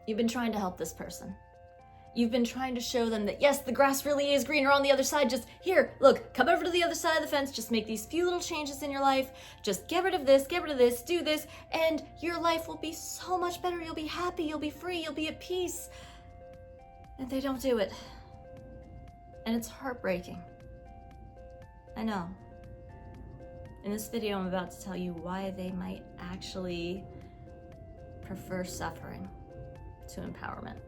You've been trying to help this person. You've been trying to show them that, yes, the grass really is greener on the other side. Just here, look, come over to the other side of the fence. Just make these few little changes in your life. Just get rid of this, do this, and your life will be so much better. You'll be happy, you'll be free, you'll be at peace. And they don't do it. And it's heartbreaking. I know. In this video, I'm about to tell you why they might actually prefer suffering to empowerment.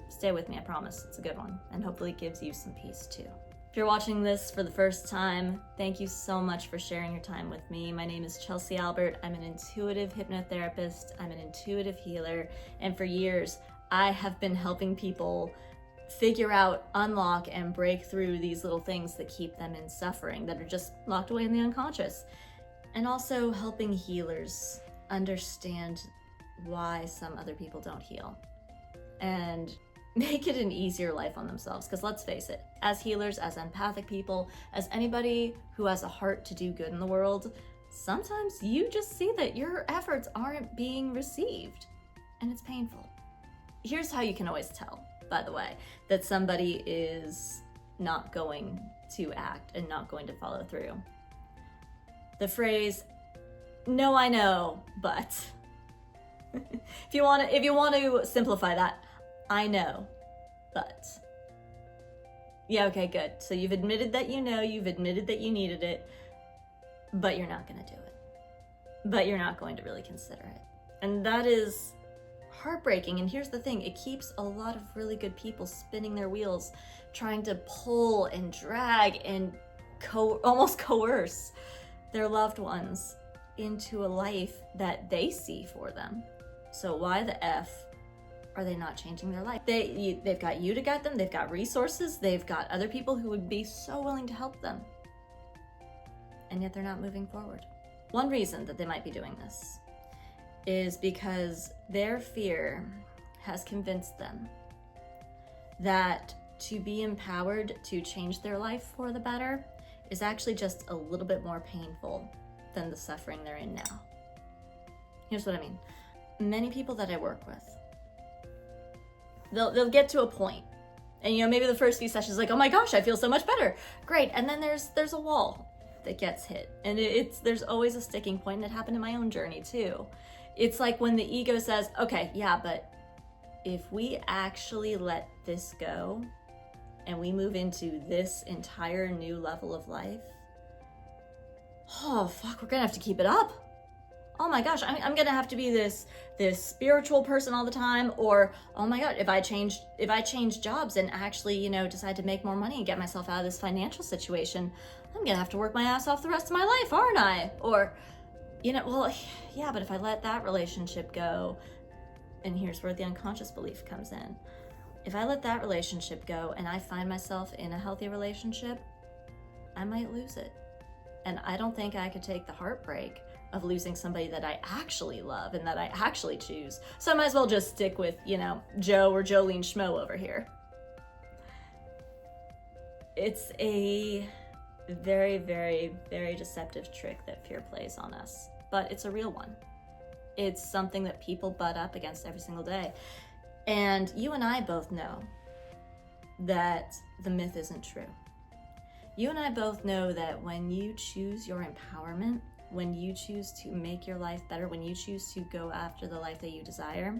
Stay with me, I promise. It's a good one, and hopefully it gives you some peace too. If you're watching this for the first time, thank you so much for sharing your time with me. My name is Chelsea Albert. I'm an intuitive hypnotherapist. I'm an intuitive healer, and for years, I have been helping people figure out, unlock, and break through these little things that keep them in suffering, that are just locked away in the unconscious. And also helping healers understand why some other people don't heal. And make it an easier life on themselves. Because let's face it, as healers, as empathic people, as anybody who has a heart to do good in the world, sometimes you just see that your efforts aren't being received. And it's painful. Here's how you can always tell, by the way, that somebody is not going to act and not going to follow through. The phrase, "No, I know, but." If you want to simplify that, I know, but. Yeah, okay, good. So you've admitted that you know, you've admitted that you needed it, but you're not going to do it. But you're not going to really consider it. And that is heartbreaking. And here's the thing, it keeps a lot of really good people spinning their wheels, trying to pull and drag and almost coerce their loved ones into a life that they see for them. So why the F are they not changing their life? They've got you to guide them, they've got resources, they've got other people who would be so willing to help them. And yet they're not moving forward. One reason that they might be doing this is because their fear has convinced them that to be empowered to change their life for the better is actually just a little bit more painful than the suffering they're in now. Here's what I mean. Many people that I work with, they'll get to a point, and maybe the first few sessions like, oh my gosh, I feel so much better, great, and then there's a wall that gets hit, and there's always a sticking point, and it happened in my own journey too. It's like when the ego says, okay, yeah, but if we actually let this go and we move into this entire new level of life, oh fuck, we're gonna have to keep it up. Oh my gosh, I'm gonna have to be this spiritual person all the time, or oh my god, if I change jobs and actually, decide to make more money and get myself out of this financial situation, I'm gonna have to work my ass off the rest of my life, aren't I? Or, well, yeah, but if I let that relationship go, and here's where the unconscious belief comes in. If I let that relationship go and I find myself in a healthy relationship, I might lose it. And I don't think I could take the heartbreak of losing somebody that I actually love and that I actually choose. So I might as well just stick with, Joe or Jolene Schmo over here. It's a very, very, very deceptive trick that fear plays on us, but it's a real one. It's something that people butt up against every single day. And you and I both know that the myth isn't true. You and I both know that when you choose your empowerment, when you choose to make your life better, when you choose to go after the life that you desire,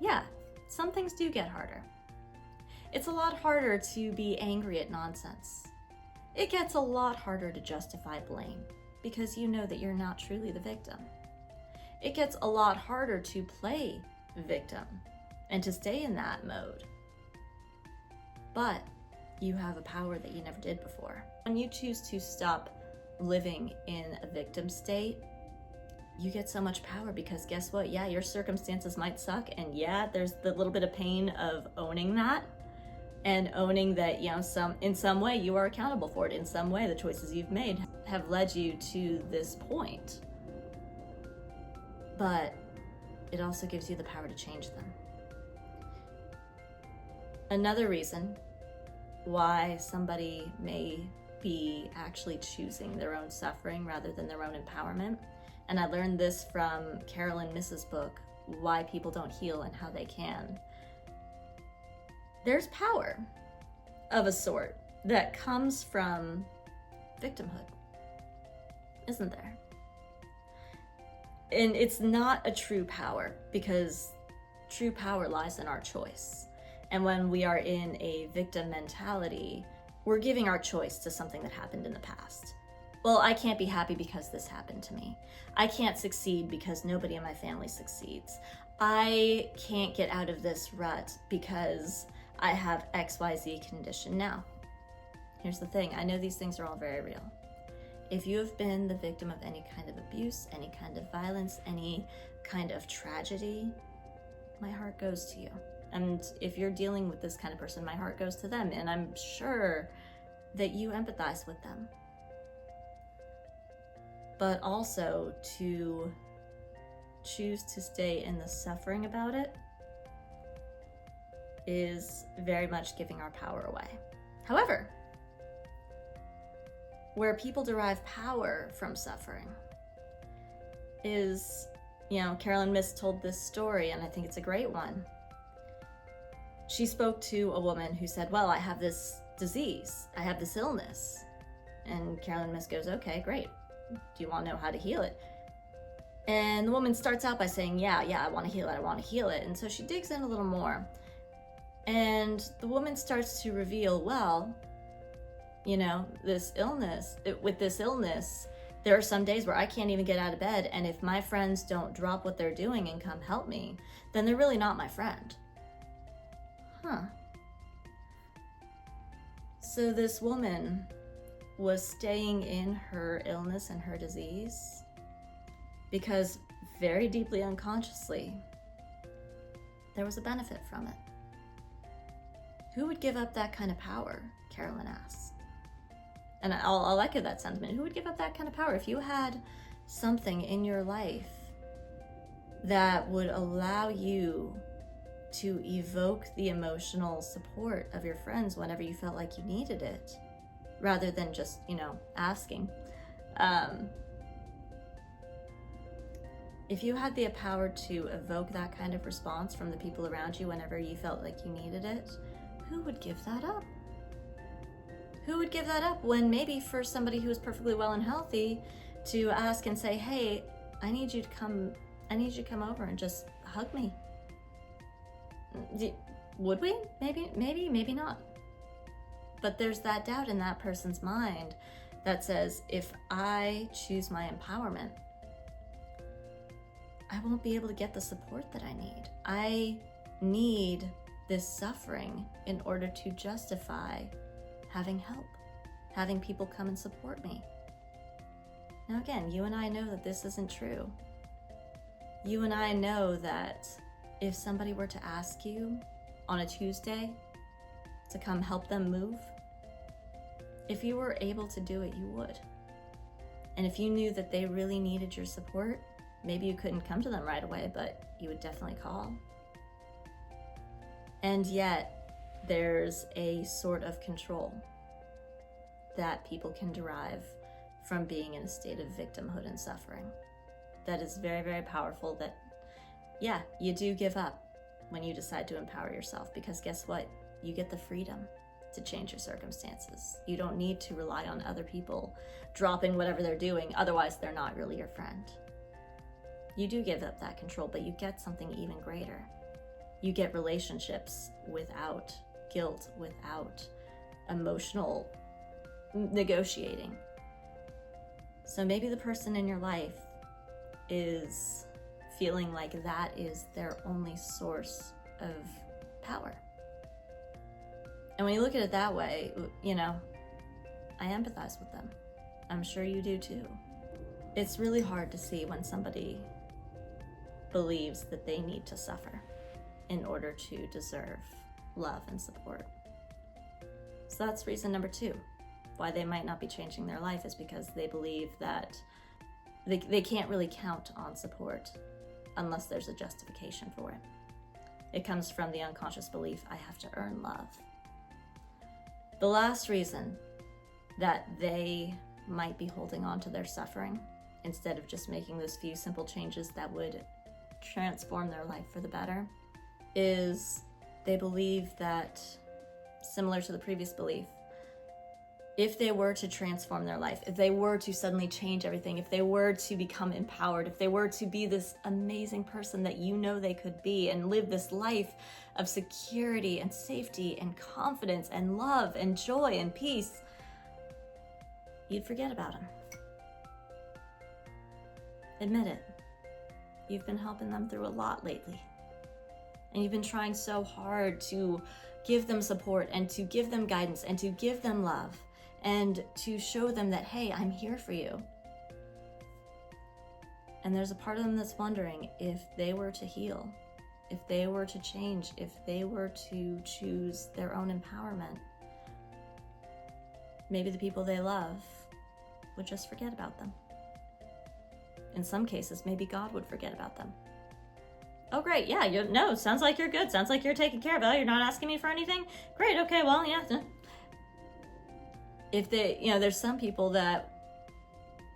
yeah, some things do get harder. It's a lot harder to be angry at nonsense. It gets a lot harder to justify blame because you know that you're not truly the victim. It gets a lot harder to play victim and to stay in that mode. But you have a power that you never did before. When you choose to stop living in a victim state, you get so much power because guess what? Yeah, your circumstances might suck, and yeah, there's the little bit of pain of owning that and owning that, in some way you are accountable for it. In some way, the choices you've made have led you to this point. But it also gives you the power to change them. Another reason why somebody may be actually choosing their own suffering rather than their own empowerment, and I learned this from Carolyn Miss's book, why people don't heal and how they can. There's power of a sort that comes from victimhood, isn't there? And it's not a true power, because true power lies in our choice. And when we are in a victim mentality, we're giving our choice to something that happened in the past. Well, I can't be happy because this happened to me. I can't succeed because nobody in my family succeeds. I can't get out of this rut because I have XYZ condition. Now, here's the thing. I know these things are all very real. If you have been the victim of any kind of abuse, any kind of violence, any kind of tragedy, my heart goes to you. And if you're dealing with this kind of person, my heart goes to them. And I'm sure that you empathize with them. But also to choose to stay in the suffering about it is very much giving our power away. However, where people derive power from suffering is, Carolyn Myss told this story, and I think it's a great one. She spoke to a woman who said, well, I have this disease, I have this illness. And Carolyn Myss goes, okay, great. Do you want to know how to heal it? And the woman starts out by saying, yeah, I want to heal it. And so she digs in a little more. And the woman starts to reveal, well, with this illness, there are some days where I can't even get out of bed. And if my friends don't drop what they're doing and come help me, then they're really not my friend. So this woman was staying in her illness and her disease because very deeply unconsciously, there was a benefit from it. Who would give up that kind of power? Carolyn asks. And I'll echo that sentiment. Who would give up that kind of power? If you had something in your life that would allow you to evoke the emotional support of your friends whenever you felt like you needed it, rather than just, asking. If you had the power to evoke that kind of response from the people around you whenever you felt like you needed it, who would give that up? Who would give that up when maybe for somebody who is perfectly well and healthy to ask and say, hey, I need you to come over and just hug me? Would we? Maybe not. But there's that doubt in that person's mind that says, if I choose my empowerment, I won't be able to get the support that I need. I need this suffering in order to justify having help, having people come and support me. Now again, you and I know that this isn't true. You and I know that if somebody were to ask you on a Tuesday to come help them move, if you were able to do it, you would. And if you knew that they really needed your support, maybe you couldn't come to them right away, but you would definitely call. And yet, there's a sort of control that people can derive from being in a state of victimhood and suffering that is very, very powerful. That, yeah, you do give up when you decide to empower yourself, because guess what? You get the freedom to change your circumstances. You don't need to rely on other people dropping whatever they're doing, otherwise they're not really your friend. You do give up that control, but you get something even greater. You get relationships without guilt, without emotional negotiating. So maybe the person in your life is feeling like that is their only source of power. And when you look at it that way, I empathize with them. I'm sure you do too. It's really hard to see when somebody believes that they need to suffer in order to deserve love and support. So that's reason number 2, why they might not be changing their life, is because they believe that they can't really count on support unless there's a justification for it. It comes from the unconscious belief, I have to earn love. The last reason that they might be holding on to their suffering instead of just making those few simple changes that would transform their life for the better is they believe that, similar to the previous belief, if they were to transform their life, if they were to suddenly change everything, if they were to become empowered, if they were to be this amazing person that you know they could be and live this life of security and safety and confidence and love and joy and peace, you'd forget about them. Admit it. You've been helping them through a lot lately. And you've been trying so hard to give them support and to give them guidance and to give them love and to show them that, hey, I'm here for you. And there's a part of them that's wondering if they were to heal, if they were to change, if they were to choose their own empowerment, maybe the people they love would just forget about them. In some cases, maybe God would forget about them. Oh, great. Yeah, no, sounds like you're good. Sounds like you're taken care of. Oh, you're not asking me for anything? Great. Okay, well, yeah. If they, there's some people that,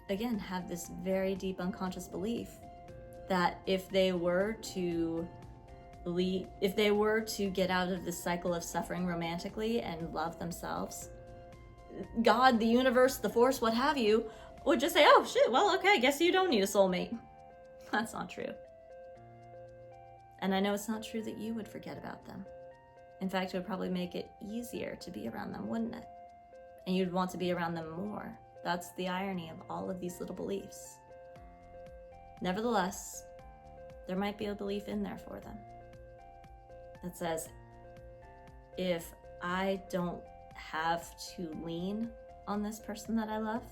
again, have this very deep unconscious belief that if they were to get out of this cycle of suffering romantically and love themselves, God, the universe, the force, what have you, would just say, oh, shit, well, okay, I guess you don't need a soulmate. That's not true. And I know it's not true that you would forget about them. In fact, it would probably make it easier to be around them, wouldn't it? And you'd want to be around them more. That's the irony of all of these little beliefs. Nevertheless, there might be a belief in there for them that says, if I don't have to lean on this person that I love,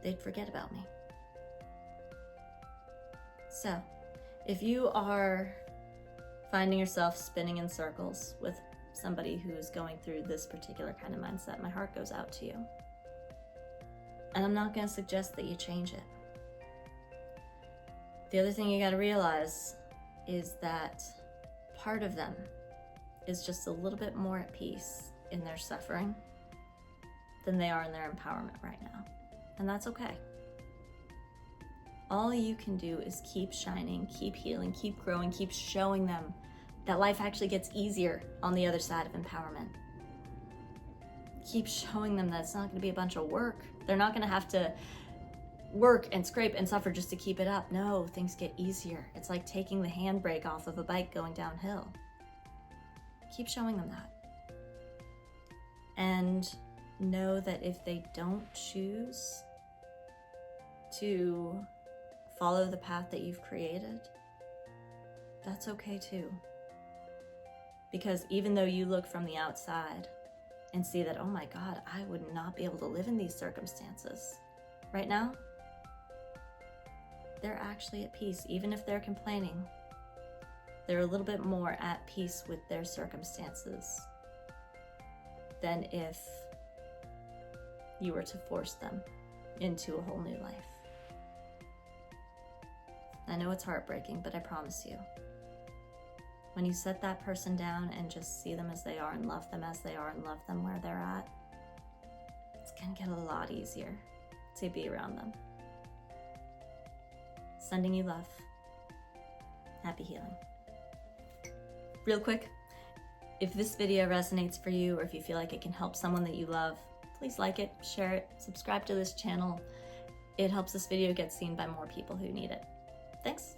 they'd forget about me. So, if you are finding yourself spinning in circles with somebody who's going through this particular kind of mindset, my heart goes out to you. And I'm not going to suggest that you change it. The other thing you got to realize is that part of them is just a little bit more at peace in their suffering than they are in their empowerment right now. And that's okay. All you can do is keep shining, keep healing, keep growing, keep showing them that life actually gets easier on the other side of empowerment. Keep showing them that it's not going to be a bunch of work. They're not going to have to work and scrape and suffer just to keep it up. No, things get easier. It's like taking the handbrake off of a bike going downhill. Keep showing them that. And know that if they don't choose to follow the path that you've created, that's okay too. Because even though you look from the outside and see that, oh my God, I would not be able to live in these circumstances right now, they're actually at peace. Even if they're complaining, they're a little bit more at peace with their circumstances than if you were to force them into a whole new life. I know it's heartbreaking, but I promise you, when you set that person down and just see them as they are and love them as they are and love them where they're at, it's gonna get a lot easier to be around them. Sending you love. Happy healing. Real quick, if this video resonates for you or if you feel like it can help someone that you love, please like it, share it, subscribe to this channel. It helps this video get seen by more people who need it. Thanks.